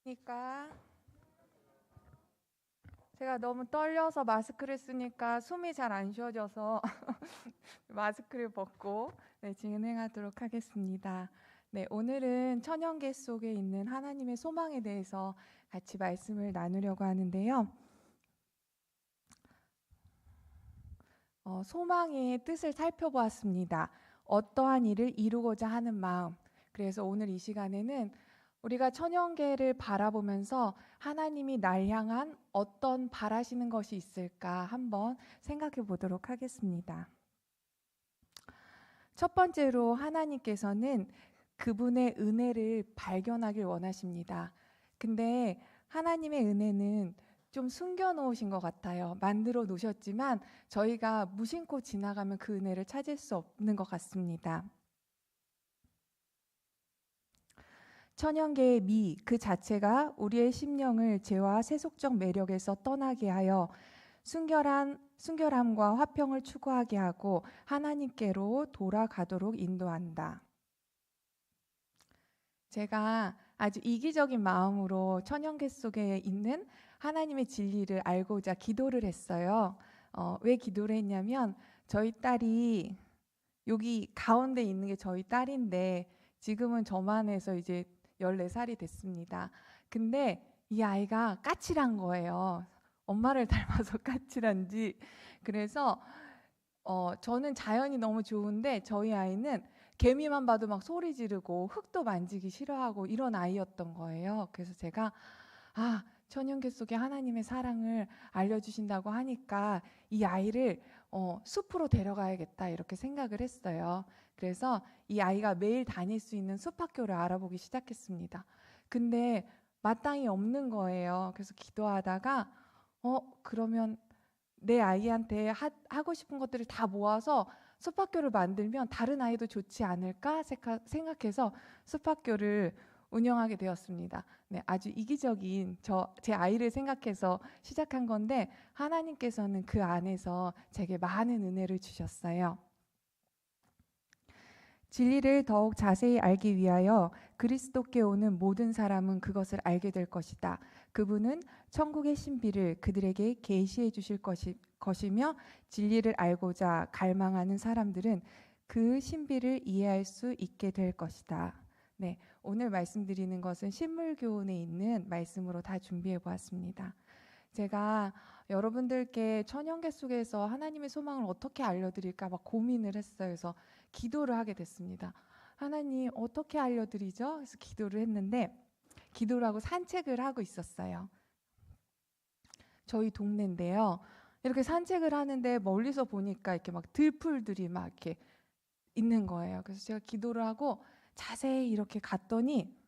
그러니까 제가 너무 떨려서 마스크를 쓰니까 숨이 잘 안 쉬어져서 마스크를 벗고 진행하도록 하겠습니다. 네, 오늘은 천연계 속에 있는 하나님의 소망에 대해서 같이 말씀을 나누려고 하는데요. 소망의 뜻을 살펴보았습니다. 어떠한 일을 이루고자 하는 마음. 그래서 오늘 이 시간에는 우리가 천연계를 바라보면서 하나님이 날 향한 어떤 바라시는 것이 있을까 한번 생각해 보도록 하겠습니다. 첫 번째로 하나님께서는 그분의 은혜를 발견하길 원하십니다. 근데 하나님의 은혜는 좀 숨겨 놓으신 것 같아요. 만들어 놓으셨지만 저희가 무심코 지나가면 그 은혜를 찾을 수 없는 것 같습니다. 천연계의 미 그 자체가 우리의 심령을 죄와 세속적 매력에서 떠나게 하여 순결함과 화평을 추구하게 하고 하나님께로 돌아가도록 인도한다. 제가 아주 이기적인 마음으로 천연계 속에 있는 하나님의 진리를 알고자 기도를 했어요. 왜 기도를 했냐면 저희 딸이 여기 가운데 있는 게 저희 딸인데 지금은 저만 해서 이제 14살이 됐습니다. 근데 이 아이가 까칠한 거예요. 엄마를 닮아서 까칠한지. 그래서 저는 자연이 너무 좋은데 저희 아이는 개미만 봐도 막 소리 지르고 흙도 만지기 싫어하고 이런 아이였던 거예요. 그래서 제가 천연계 속에 하나님의 사랑을 알려주신다고 하니까 이 아이를 숲으로 데려가야겠다 이렇게 생각을 했어요. 그래서 이 아이가 매일 다닐 수 있는 숲학교를 알아보기 시작했습니다. 근데 마땅히 없는 거예요. 그래서 기도하다가 그러면 내 아이한테 하고 싶은 것들을 다 모아서 숲학교를 만들면 다른 아이도 좋지 않을까 생각해서 숲학교를 운영하게 되었습니다. 네, 아주 이기적인 제 아이를 생각해서 시작한 건데 하나님께서는 그 안에서 제게 많은 은혜를 주셨어요. 진리를 더욱 자세히 알기 위하여 그리스도께 오는 모든 사람은 그것을 알게 될 것이다. 그분은 천국의 신비를 그들에게 계시해 주실 것이며 진리를 알고자 갈망하는 사람들은 그 신비를 이해할 수 있게 될 것이다. 네, 오늘 말씀드리는 것은 신물교훈에 있는 말씀으로 다 준비해 보았습니다. 제가 여러분들께 천연계 속에서 하나님의 소망을 어떻게 알려드릴까 막 고민을 했어요. 그래서 기도를 하게 됐습니다. 하나님 어떻게 알려드리죠? 그래서 기도를 했는데 기도를 하고 산책을 하고 있었어요. 저희 동네인데요. 이렇게 산책을 하는데 멀리서 보니까 이렇게 막 들풀들이 막 이렇게 있는 거예요. 그래서 제가 기도를 하고 자세히 이렇게 갔더니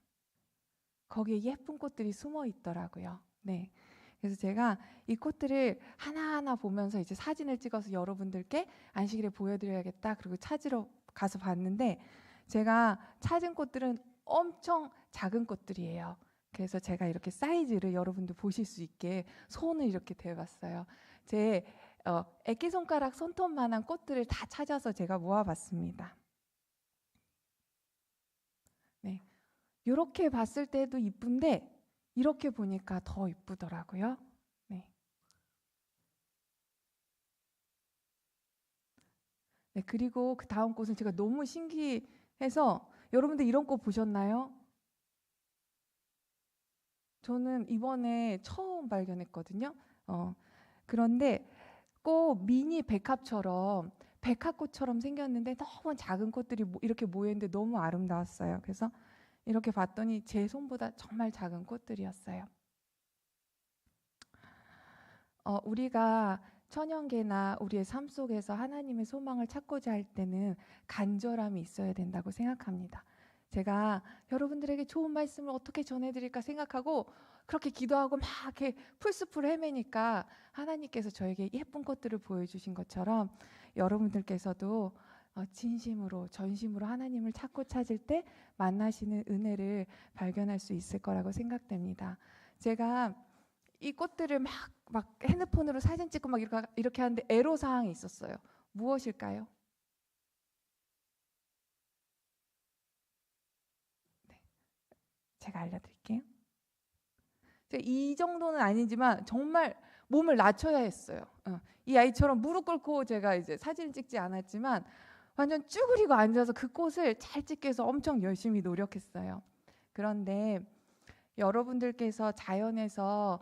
거기에 예쁜 꽃들이 숨어 있더라고요. 네. 그래서 제가 이 꽃들을 하나하나 보면서 이제 사진을 찍어서 여러분들께 안식일에 보여드려야겠다. 그리고 찾으러 가서 봤는데 제가 찾은 꽃들은 엄청 작은 꽃들이에요. 그래서 제가 이렇게 사이즈를 여러분들 보실 수 있게 손을 이렇게 대봤어요. 제 애기손가락 손톱만한 꽃들을 다 찾아서 제가 모아봤습니다. 네, 이렇게 봤을 때도 이쁜데 이렇게 보니까 더 이쁘더라고요. 네. 네, 그리고 그 다음 꽃은 제가 너무 신기해서 여러분들 이런 꽃 보셨나요? 저는 이번에 처음 발견했거든요. 그런데 꼭 미니 백합꽃처럼 생겼는데 너무 작은 꽃들이 이렇게 모여있는데 너무 아름다웠어요. 그래서 이렇게 봤더니 제 손보다 정말 작은 꽃들이었어요. 우리가 천연계나 우리의 삶 속에서 하나님의 소망을 찾고자 할 때는 간절함이 있어야 된다고 생각합니다. 제가 여러분들에게 좋은 말씀을 어떻게 전해드릴까 생각하고 그렇게 기도하고 막 이렇게 풀숲을 헤매니까 하나님께서 저에게 예쁜 꽃들을 보여주신 것처럼 여러분들께서도 진심으로 전심으로 하나님을 찾을 때 만나시는 은혜를 발견할 수 있을 거라고 생각됩니다. 제가 이 꽃들을 막 핸드폰으로 사진 찍고 막 이렇게 하는데 애로사항이 있었어요. 무엇일까요? 네, 제가 알려드릴게요. 이 정도는 아니지만 정말 몸을 낮춰야 했어요. 이 아이처럼 무릎 꿇고 제가 이제 사진을 찍지 않았지만 완전 쭈그리고 앉아서 그 꽃을 잘 찍기 위해서 엄청 열심히 노력했어요. 그런데 여러분들께서 자연에서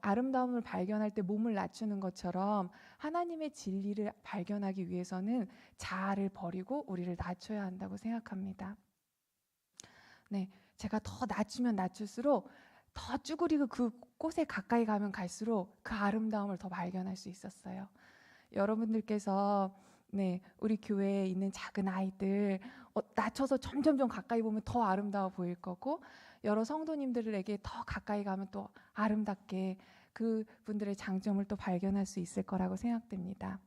아름다움을 발견할 때 몸을 낮추는 것처럼 하나님의 진리를 발견하기 위해서는 자아를 버리고 우리를 낮춰야 한다고 생각합니다. 네, 제가 더 낮추면 낮출수록 더 쭈그리고 그 꽃에 가까이 가면 갈수록 그 아름다움을 더 발견할 수 있었어요. 여러분들께서 우리 교회에 있는 작은 아이들 낮춰서 점점 가까이 보면 더 아름다워 보일 거고, 여러 성도님들에게 더 가까이 가면 또 아름답게 그분들의 장점을 또 발견할 수 있을 거라고 생각됩니다.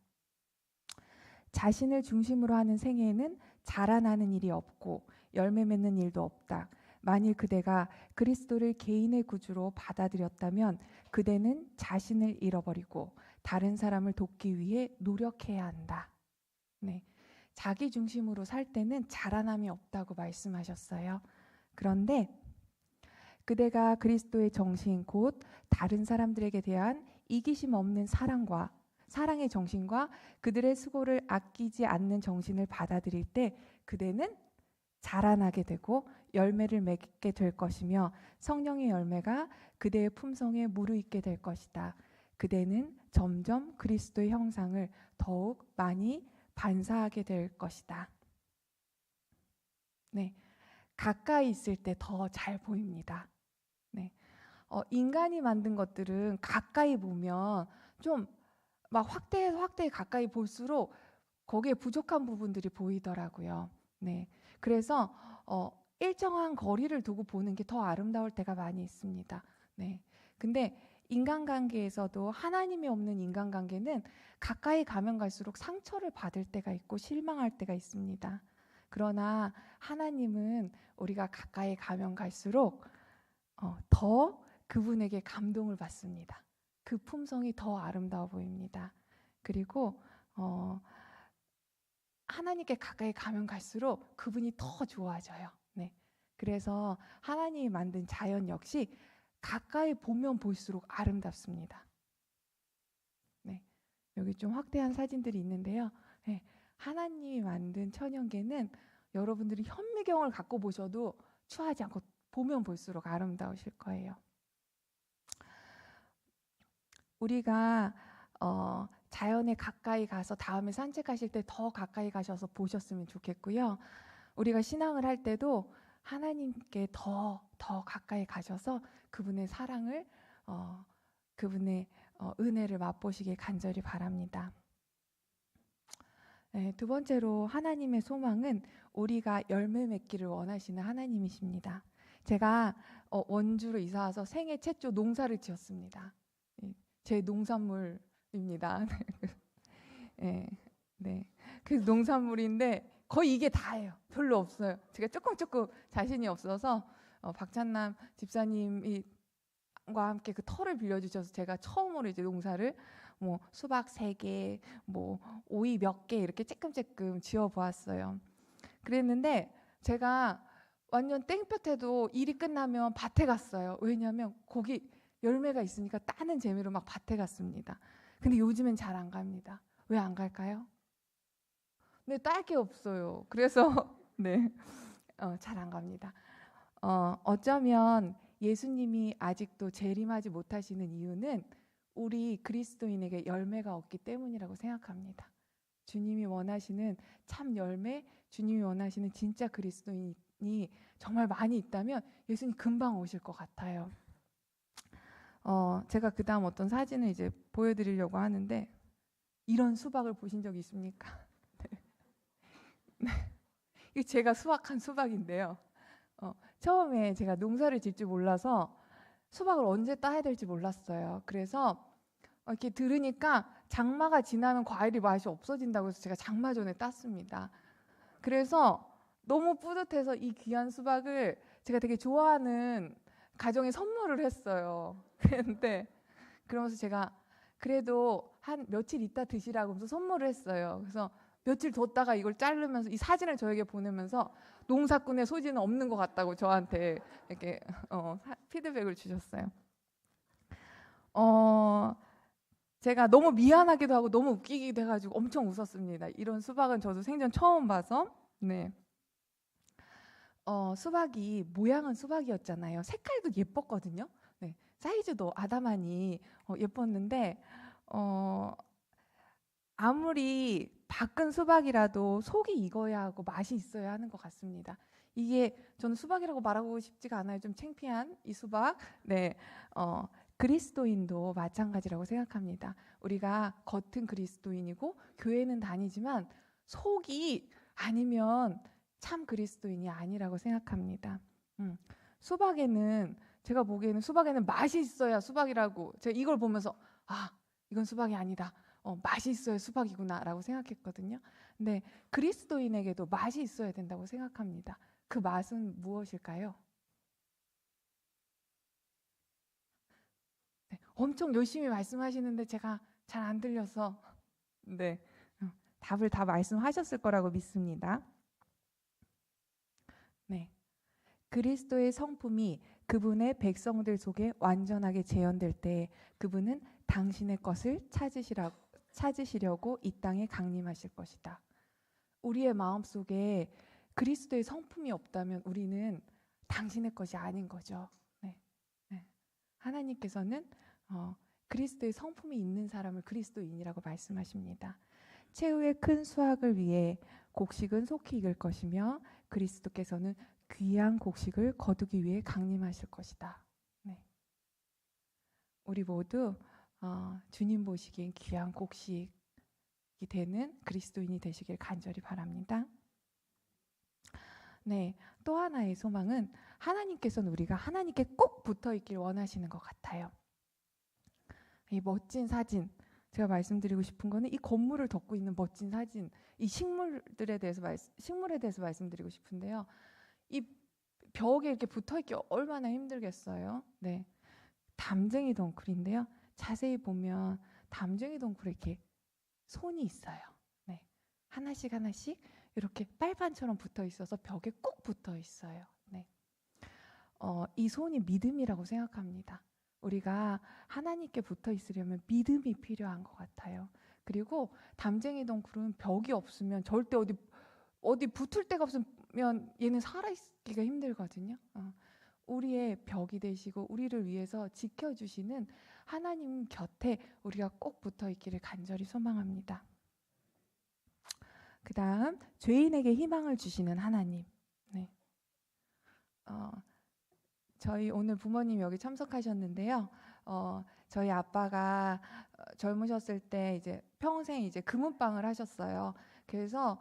자신을 중심으로 하는 생애에는 자라나는 일이 없고 열매 맺는 일도 없다. 만일 그대가 그리스도를 개인의 구주로 받아들였다면 그대는 자신을 잃어버리고 다른 사람을 돕기 위해 노력해야 한다. 자기 중심으로 살 때는 자라남이 없다고 말씀하셨어요. 그런데 그대가 그리스도의 정신 곧 다른 사람들에게 대한 이기심 없는 사랑의 정신과 그들의 수고를 아끼지 않는 정신을 받아들일 때 그대는 자라나게 되고 열매를 맺게 될 것이며 성령의 열매가 그대의 품성에 무르익게 될 것이다. 그대는 점점 그리스도의 형상을 더욱 많이 반사하게 될 것이다. 가까이 있을 때 더 잘 보입니다. 인간이 만든 것들은 가까이 보면 좀 막 확대해서 가까이 볼수록 거기에 부족한 부분들이 보이더라고요. 그래서 일정한 거리를 두고 보는 게 더 아름다울 때가 많이 있습니다. 근데 인간관계에서도 하나님이 없는 인간관계는 가까이 가면 갈수록 상처를 받을 때가 있고 실망할 때가 있습니다. 그러나 하나님은 우리가 가까이 가면 갈수록 더 그분에게 감동을 받습니다. 그 품성이 더 아름다워 보입니다. 그리고 하나님께 가까이 가면 갈수록 그분이 더 좋아져요. 그래서 하나님이 만든 자연 역시 가까이 보면 볼수록 아름답습니다. 여기 좀 확대한 사진들이 있는데요. 하나님이 만든 천연계는 여러분들이 현미경을 갖고 보셔도 추하지 않고 보면 볼수록 아름다우실 거예요. 우리가 자연에 가까이 가서 다음에 산책하실 때 더 가까이 가셔서 보셨으면 좋겠고요. 우리가 신앙을 할 때도 하나님께 더 가까이 가셔서 그분의 사랑을 그분의 은혜를 맛보시길 간절히 바랍니다. 두 번째로 하나님의 소망은 우리가 열매 맺기를 원하시는 하나님이십니다. 제가 원주로 이사와서 생애 최초 농사를 지었습니다. 제 농산물입니다. 그 농산물인데 거의 이게 다예요. 별로 없어요. 제가 조금 자신이 없어서 박찬남 집사님과 함께 그 터를 빌려주셔서 제가 처음으로 이제 농사를 수박 3개, 오이 몇 개 이렇게 쬐끔쬐끔 지어보았어요. 그랬는데 제가 완전 땡볕에도 일이 끝나면 밭에 갔어요. 왜냐하면 거기 열매가 있으니까 따는 재미로 막 밭에 갔습니다. 근데 요즘엔 잘 안 갑니다. 왜 안 갈까요? 딸 게 없어요. 그래서 잘 안 갑니다. 어쩌면 예수님이 아직도 재림하지 못하시는 이유는 우리 그리스도인에게 열매가 없기 때문이라고 생각합니다. 주님이 원하시는 참 열매, 주님이 원하시는 진짜 그리스도인이 정말 많이 있다면 예수님 금방 오실 것 같아요. 제가 그 다음 어떤 사진을 이제 보여드리려고 하는데, 이런 수박을 보신 적 있습니까? 이게 제가 수확한 수박인데요. 처음에 제가 농사를 질 줄 몰라서 수박을 언제 따야 될지 몰랐어요. 그래서 이렇게 들으니까 장마가 지나면 과일이 맛이 없어진다고 해서 제가 장마 전에 땄습니다. 그래서 너무 뿌듯해서 이 귀한 수박을 제가 되게 좋아하는 가정에 선물을 했어요. 그런데 그러면서 제가 그래도 한 며칠 있다 드시라고 하면서 선물을 했어요. 그래서 며칠 뒀다가 이걸 자르면서 이 사진을 저에게 보내면서 농사꾼의 소질은 없는 것 같다고 저한테 이렇게 피드백을 주셨어요. 어, 제가 너무 미안하기도 하고 너무 웃기기도 해가지고 엄청 웃었습니다. 이런 수박은 저도 생전 처음 봐서. 네. 수박이 모양은 수박이었잖아요. 색깔도 예뻤거든요. 네. 사이즈도 아담하니 예뻤는데 어, 아무리 바꾼 수박이라도 속이 익어야 하고 맛이 있어야 하는 것 같습니다. 이게 저는 수박이라고 말하고 싶지가 않아요. 좀 창피한 이 수박. 네, 그리스도인도 마찬가지라고 생각합니다. 우리가 겉은 그리스도인이고 교회는 다니지만 속이 아니면 참 그리스도인이 아니라고 생각합니다. 수박에는 제가 보기에는 수박에는 맛이 있어야 수박이라고 제가 이걸 보면서 이건 수박이 아니다. 맛이 있어야 수박이구나라고 생각했거든요. 근데 그리스도인에게도 맛이 있어야 된다고 생각합니다. 그 맛은 무엇일까요? 네, 엄청 열심히 말씀하시는데 제가 잘 안 들려서 네, 답을 다 말씀하셨을 거라고 믿습니다. 네, 그리스도의 성품이 그분의 백성들 속에 완전하게 재현될 때 그분은 당신의 것을 찾으시려고 이 땅에 강림하실 것이다. 우리의 마음속에 그리스도의 성품이 없다면 우리는 당신의 것이 아닌 거죠. 네. 네. 하나님께서는 그리스도의 성품이 있는 사람을 그리스도인이라고 말씀하십니다. 최후의 큰 수확을 위해 곡식은 속히 익을 것이며 그리스도께서는 귀한 곡식을 거두기 위해 강림하실 것이다. 네. 우리 모두 주님 보시기엔 귀한 곡식이 되는 그리스도인이 되시길 간절히 바랍니다. 네, 또 하나의 소망은 하나님께서는 우리가 하나님께 꼭 붙어 있길 원하시는 것 같아요. 이 멋진 사진, 제가 말씀드리고 싶은 거는 이 건물을 덮고 있는 멋진 사진, 이 식물에 대해서 말씀드리고 싶은데요. 이 벽에 이렇게 붙어 있기 얼마나 힘들겠어요. 네, 담쟁이 덩굴인데요. 자세히 보면 담쟁이 덩굴에 이렇게 손이 있어요. 네, 하나씩 하나씩 이렇게 빨판처럼 붙어 있어서 벽에 꼭 붙어 있어요. 네. 이 손이 믿음이라고 생각합니다. 우리가 하나님께 붙어 있으려면 믿음이 필요한 것 같아요. 그리고 담쟁이 덩굴은 벽이 없으면 절대 어디 붙을 데가 없으면 얘는 살아있기가 힘들거든요. 우리의 벽이 되시고 우리를 위해서 지켜주시는 하나님 곁에 우리가 꼭 붙어 있기를 간절히 소망합니다. 그 다음 죄인에게 희망을 주시는 하나님. 네. 저희 오늘 부모님 여기 참석하셨는데요. 저희 아빠가 젊으셨을 때 이제 평생 이제 금은방을 하셨어요. 그래서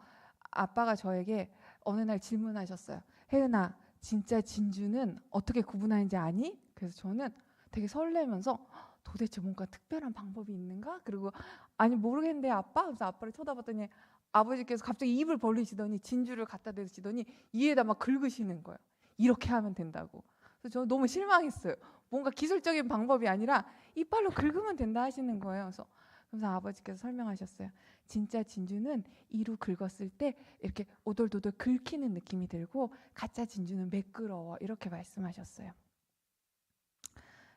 아빠가 저에게 어느 날 질문하셨어요. 혜은아, 진짜 진주는 어떻게 구분하는지 아니? 그래서 저는 되게 설레면서 도대체 뭔가 특별한 방법이 있는가? 그리고 아니 모르겠는데 아빠? 그래서 아빠를 쳐다봤더니 아버지께서 갑자기 입을 벌리시더니 진주를 갖다 대시더니 이에다 막 긁으시는 거예요. 이렇게 하면 된다고. 그래서 저는 너무 실망했어요. 뭔가 기술적인 방법이 아니라 이빨로 긁으면 된다 하시는 거예요. 그래서 아버지께서 설명하셨어요. 진짜 진주는 이로 긁었을 때 이렇게 오돌도돌 긁히는 느낌이 들고 가짜 진주는 매끄러워 이렇게 말씀하셨어요.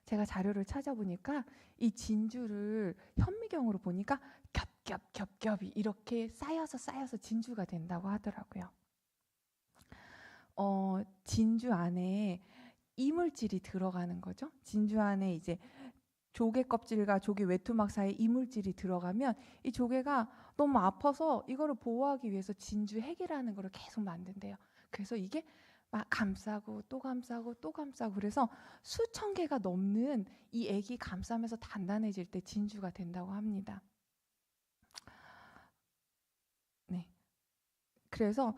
제가 자료를 찾아보니까 이 진주를 현미경으로 보니까 겹겹겹겹이 이렇게 쌓여서 진주가 된다고 하더라고요. 진주 안에 이물질이 들어가는 거죠. 진주 안에 이제 조개 껍질과 조개 외투막 사이에 이물질이 들어가면 이 조개가 너무 아파서 이거를 보호하기 위해서 진주 핵이라는 걸 계속 만든대요. 그래서 이게 막 감싸고 또 감싸고 또 감싸고 그래서 수천 개가 넘는 이 액이 감싸면서 단단해질 때 진주가 된다고 합니다. 네. 그래서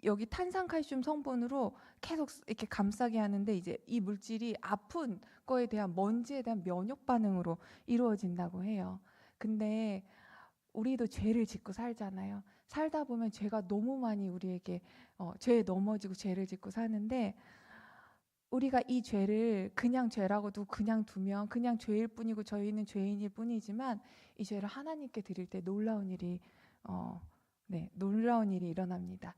여기 탄산칼슘 성분으로 계속 이렇게 감싸게 하는데 이제 이 물질이 아픈 거에 대한 먼지에 대한 면역 반응으로 이루어진다고 해요. 근데 우리도 죄를 짓고 살잖아요. 살다 보면 죄가 너무 많이 우리에게 죄에 넘어지고 죄를 짓고 사는데 우리가 이 죄를 그냥 죄라고도 그냥 두면 그냥 죄일 뿐이고 저희는 죄인일 뿐이지만 이 죄를 하나님께 드릴 때 놀라운 일이 놀라운 일이 일어납니다.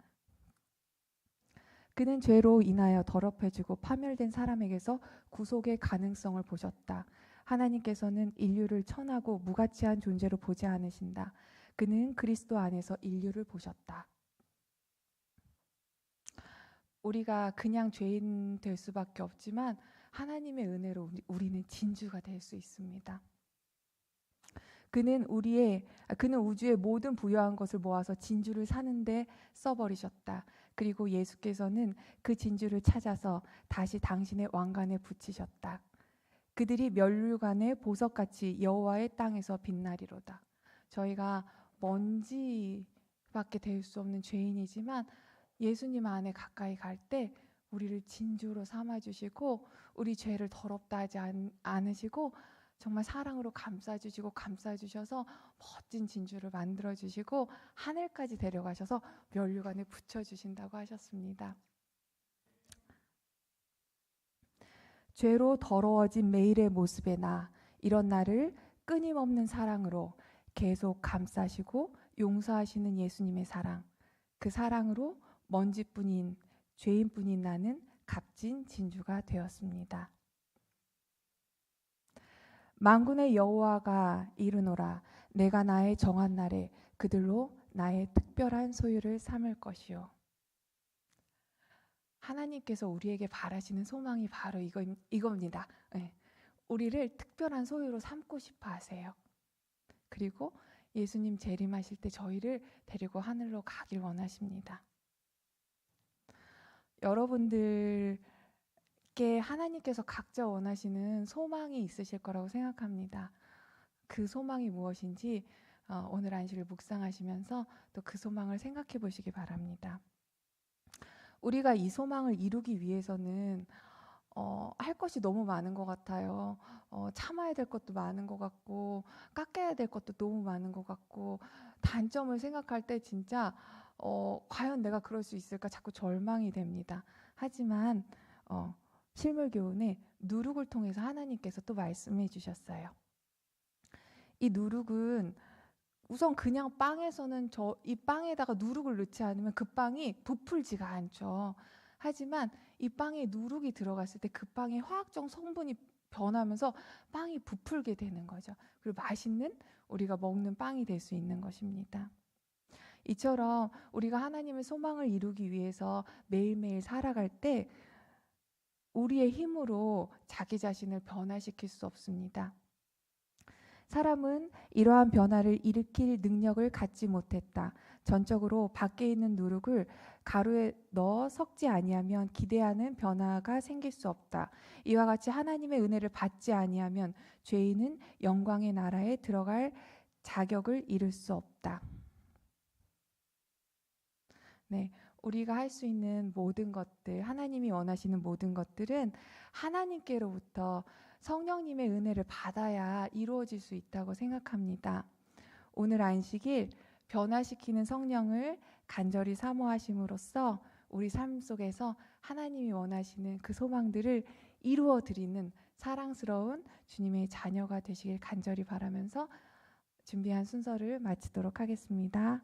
그는 죄로 인하여 더럽혀지고 파멸된 사람에게서 구속의 가능성을 보셨다. 하나님께서는 인류를 천하고 무가치한 존재로 보지 않으신다. 그는 그리스도 안에서 인류를 보셨다. 우리가 그냥 죄인 될 수밖에 없지만 하나님의 은혜로 우리는 진주가 될 수 있습니다. 그는 우주의 모든 부유한 것을 모아서 진주를 사는데 써버리셨다. 그리고 예수께서는 그 진주를 찾아서 다시 당신의 왕관에 붙이셨다. 그들이 멸류관의 보석같이 여호와의 땅에서 빛나리로다. 저희가 먼지밖에 될 수 없는 죄인이지만 예수님 안에 가까이 갈 때 우리를 진주로 삼아주시고 우리 죄를 더럽다 하지 않으시고 정말 사랑으로 감싸주시고 감싸주셔서 멋진 진주를 만들어주시고 하늘까지 데려가셔서 멸류관에 붙여주신다고 하셨습니다. 죄로 더러워진 매일의 모습에 나 이런 나를 끊임없는 사랑으로 계속 감싸시고 용서하시는 예수님의 사랑, 그 사랑으로 먼지뿐인 죄인뿐인 나는 값진 진주가 되었습니다. 만군의 여호와가 이르노라 내가 나의 정한 날에 그들로 나의 특별한 소유를 삼을 것이요. 하나님께서 우리에게 바라시는 소망이 바로 이겁니다. 네. 우리를 특별한 소유로 삼고 싶어 하세요. 그리고 예수님 재림하실 때 저희를 데리고 하늘로 가길 원하십니다. 여러분들께 하나님께서 각자 원하시는 소망이 있으실 거라고 생각합니다. 그 소망이 무엇인지 오늘 안식을 묵상하시면서 또 그 소망을 생각해 보시기 바랍니다. 우리가 이 소망을 이루기 위해서는 할 것이 너무 많은 것 같아요. 참아야 될 것도 많은 것 같고 깎아야 될 것도 너무 많은 것 같고 단점을 생각할 때 진짜 과연 내가 그럴 수 있을까 자꾸 절망이 됩니다. 하지만 실물교훈에 누룩을 통해서 하나님께서 또 말씀해 주셨어요. 이 누룩은 우선 그냥 빵에서는 이 빵에다가 누룩을 넣지 않으면 그 빵이 부풀지가 않죠. 하지만 이 빵에 누룩이 들어갔을 때 그 빵의 화학적 성분이 변하면서 빵이 부풀게 되는 거죠. 그리고 맛있는 우리가 먹는 빵이 될 수 있는 것입니다. 이처럼 우리가 하나님의 소망을 이루기 위해서 매일매일 살아갈 때 우리의 힘으로 자기 자신을 변화시킬 수 없습니다. 사람은 이러한 변화를 일으킬 능력을 갖지 못했다. 전적으로 밖에 있는 누룩을 가루에 넣어 섞지 아니하면 기대하는 변화가 생길 수 없다. 이와 같이 하나님의 은혜를 받지 아니하면 죄인은 영광의 나라에 들어갈 자격을 잃을 수 없다. 네, 우리가 할 수 있는 모든 것들, 하나님이 원하시는 모든 것들은 하나님께로부터 성령님의 은혜를 받아야 이루어질 수 있다고 생각합니다. 오늘 안식일 변화시키는 성령을 간절히 사모하심으로써 우리 삶 속에서 하나님이 원하시는 그 소망들을 이루어 드리는 사랑스러운 주님의 자녀가 되시길 간절히 바라면서 준비한 순서를 마치도록 하겠습니다.